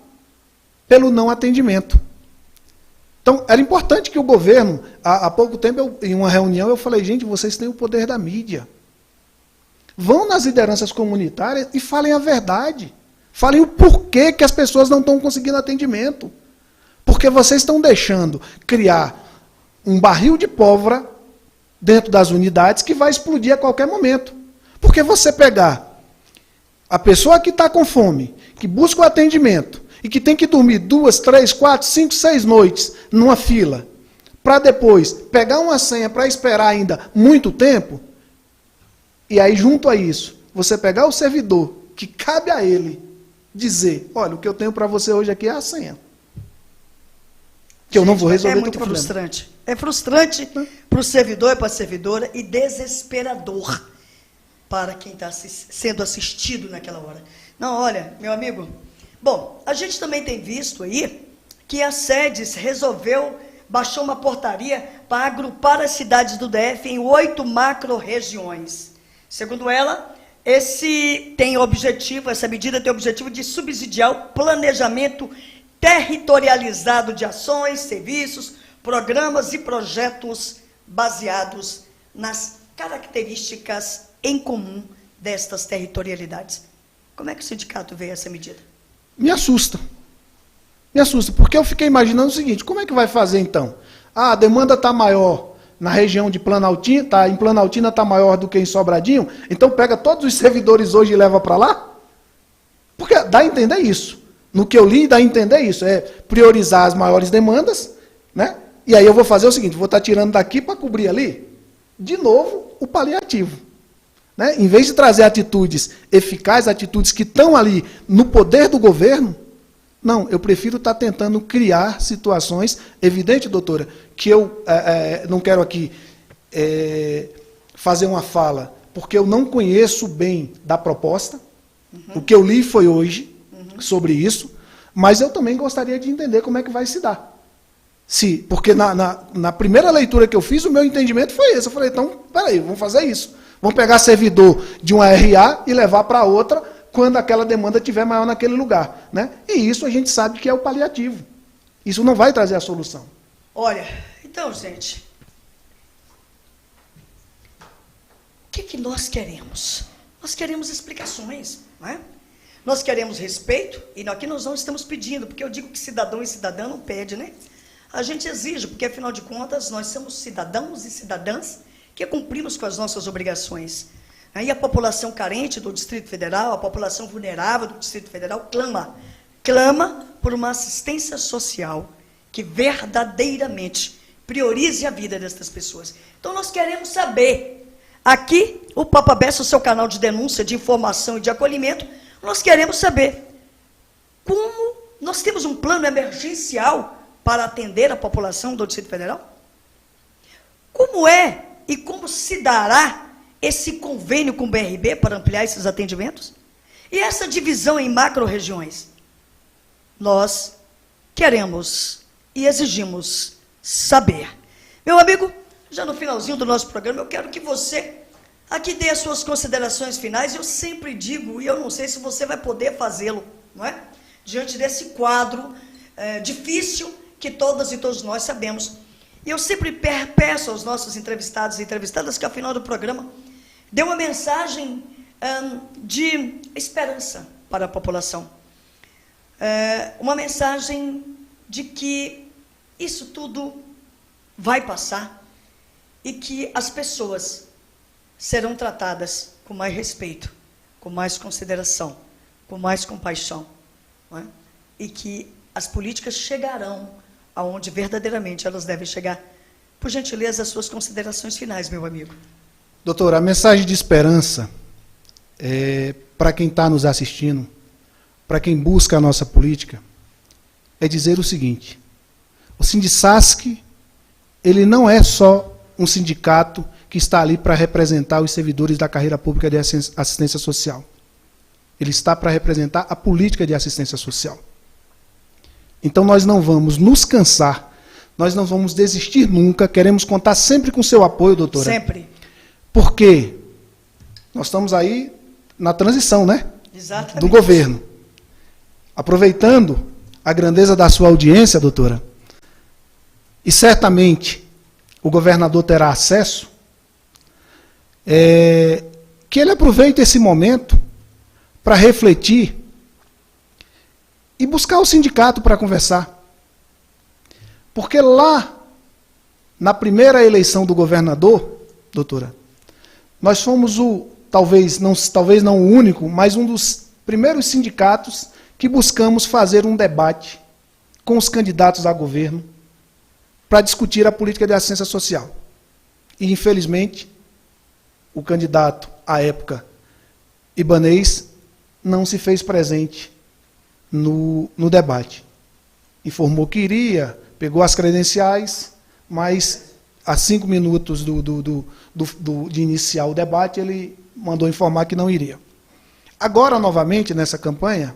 pelo não atendimento. Então, era importante que o governo, há pouco tempo, em uma reunião, eu falei, gente, vocês têm o poder da mídia. Vão nas lideranças comunitárias e falem a verdade. Falem o porquê que as pessoas não estão conseguindo atendimento. Porque vocês estão deixando criar um barril de pólvora dentro das unidades que vai explodir a qualquer momento. Porque você pegar a pessoa que está com fome, que busca o atendimento, e que tem que dormir 2, 3, 4, 5, 6 noites numa fila, para depois pegar uma senha para esperar ainda muito tempo, e aí junto a isso, você pegar o servidor, que cabe a ele dizer, olha, o que eu tenho para você hoje aqui é a senha. Que eu não vou resolver o teu problema. Frustrante. É frustrante para o servidor e para a servidora e desesperador para quem está sendo assistido naquela hora. Não, olha, meu amigo, bom, a gente também tem visto aí que a SEDES baixou uma portaria para agrupar as cidades do DF em 8 macro-regiões. Segundo ela, essa medida tem o objetivo de subsidiar o planejamento territorializado de ações, serviços, programas e projetos baseados nas características em comum destas territorialidades. Como é que o sindicato vê essa medida? Me assusta. Me assusta, porque eu fiquei imaginando o seguinte, como é que vai fazer então? A demanda está maior na região de Planaltina, em Planaltina está maior do que em Sobradinho, então pega todos os servidores hoje e leva para lá? Porque dá a entender isso. No que eu li, dá a entender isso. É priorizar as maiores demandas, né? E aí eu vou fazer o seguinte, vou estar tirando daqui para cobrir ali. De novo, o paliativo. Né? Em vez de trazer atitudes eficazes, atitudes que estão ali no poder do governo, não, eu prefiro estar tentando criar situações, evidente, doutora, que eu não quero aqui fazer uma fala, porque eu não conheço bem da proposta, o que eu li foi hoje sobre isso, mas eu também gostaria de entender como é que vai se dar. Porque na primeira leitura que eu fiz, o meu entendimento foi esse. Eu falei, então, peraí, vamos fazer isso. Vamos pegar servidor de uma RA e levar para outra quando aquela demanda estiver maior naquele lugar. Né? E isso a gente sabe que é o paliativo. Isso não vai trazer a solução. Olha, então, gente, o que nós queremos? Nós queremos explicações, não é? Nós queremos respeito, e aqui nós não estamos pedindo, porque eu digo que cidadão e cidadã não pede, né? A gente exige, porque, afinal de contas, nós somos cidadãos e cidadãs que cumprimos com as nossas obrigações. Aí a população carente do Distrito Federal, a população vulnerável do Distrito Federal, clama por uma assistência social que verdadeiramente priorize a vida destas pessoas. Então, nós queremos saber, aqui, o Papa Bessa, o seu canal de denúncia, de informação e de acolhimento, nós queremos saber como nós temos um plano emergencial para atender a população do Distrito Federal? Como é e como se dará esse convênio com o BRB para ampliar esses atendimentos? E essa divisão em macro-regiões? Nós queremos e exigimos saber. Meu amigo, já no finalzinho do nosso programa, eu quero que você aqui dê as suas considerações finais. Eu sempre digo, e eu não sei se você vai poder fazê-lo, não é? Diante desse quadro difícil que todas e todos nós sabemos. E eu sempre peço aos nossos entrevistados e entrevistadas que, ao final do programa, dê uma mensagem de esperança para a população. Uma mensagem de que isso tudo vai passar e que as pessoas serão tratadas com mais respeito, com mais consideração, com mais compaixão, não é? E que as políticas chegarão aonde verdadeiramente elas devem chegar. Por gentileza, as suas considerações finais, meu amigo. Doutora, a mensagem de esperança para quem está nos assistindo, para quem busca a nossa política, é dizer o seguinte: o Sindisasc, ele não é só um sindicato que está ali para representar os servidores da carreira pública de assistência social. Ele está para representar a política de assistência social. Então nós não vamos nos cansar, nós não vamos desistir nunca, queremos contar sempre com o seu apoio, doutora. Sempre. Porque nós estamos aí na transição, né? Exatamente. Do governo. Aproveitando a grandeza da sua audiência, doutora, e certamente o governador terá acesso, que ele aproveite esse momento para refletir e buscar o sindicato para conversar. Porque lá, na primeira eleição do governador, doutora, nós fomos talvez não o único, mas um dos primeiros sindicatos que buscamos fazer um debate com os candidatos a governo para discutir a política de assistência social. E, infelizmente, o candidato, à época, Ibanez, não se fez presente no debate. Informou que iria, pegou as credenciais, mas a 5 minutos de iniciar o debate, ele mandou informar que não iria. Agora, novamente, nessa campanha,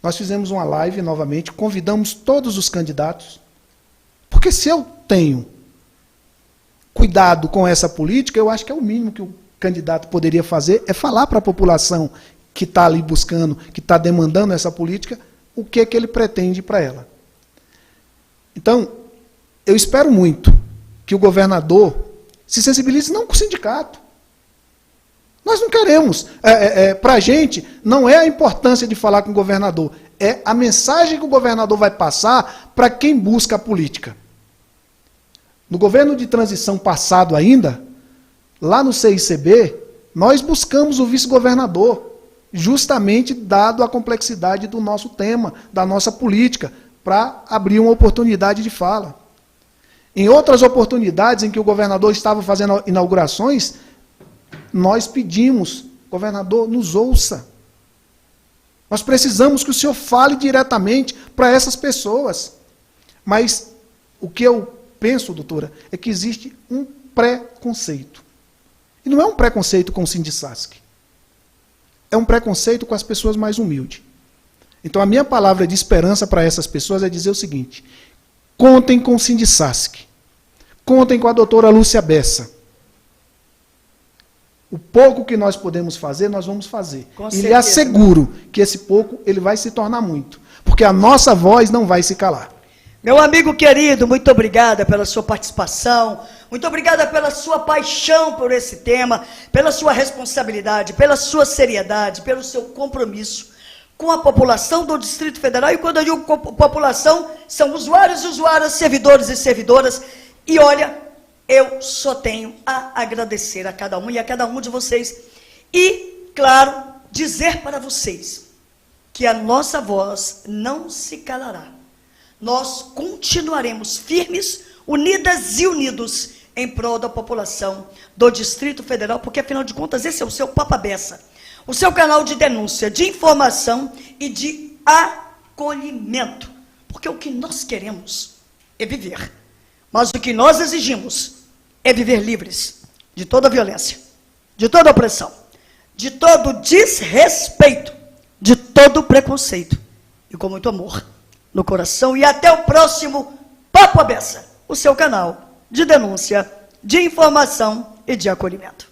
nós fizemos uma live novamente, convidamos todos os candidatos, porque se eu tenho cuidado com essa política, eu acho que é o mínimo que o candidato poderia fazer, é falar para a população que está ali buscando, que está demandando essa política, o que é que ele pretende para ela. Então, eu espero muito que o governador se sensibilize não com o sindicato. Nós não queremos. Para a gente, não é a importância de falar com o governador, é a mensagem que o governador vai passar para quem busca a política. No governo de transição passado ainda, lá no CICB, nós buscamos o vice-governador, justamente dado a complexidade do nosso tema, da nossa política, para abrir uma oportunidade de fala. Em outras oportunidades em que o governador estava fazendo inaugurações, nós pedimos, governador, nos ouça. Nós precisamos que o senhor fale diretamente para essas pessoas. Mas o que eu penso, doutora, é que existe um preconceito. E não é um preconceito com o Sindicasc. É um preconceito com as pessoas mais humildes. Então, a minha palavra de esperança para essas pessoas é dizer o seguinte: contem com o Sindicasc. Contem com a doutora Lúcia Bessa. O pouco que nós podemos fazer, nós vamos fazer. E lhe asseguro que esse pouco ele vai se tornar muito. Porque a nossa voz não vai se calar. Meu amigo querido, muito obrigada pela sua participação, muito obrigada pela sua paixão por esse tema, pela sua responsabilidade, pela sua seriedade, pelo seu compromisso com a população do Distrito Federal. E quando eu digo população, são usuários e usuárias, servidores e servidoras. E olha, eu só tenho a agradecer a cada um e a cada um de vocês. E, claro, dizer para vocês que a nossa voz não se calará. Nós continuaremos firmes, unidas e unidos em prol da população do Distrito Federal, porque, afinal de contas, esse é o seu Papa Bessa, o seu canal de denúncia, de informação e de acolhimento. Porque o que nós queremos é viver. Mas o que nós exigimos é viver livres de toda violência, de toda opressão, de todo desrespeito, de todo preconceito, e com muito amor no coração. E até o próximo Papo à Beça, o seu canal de denúncia, de informação e de acolhimento.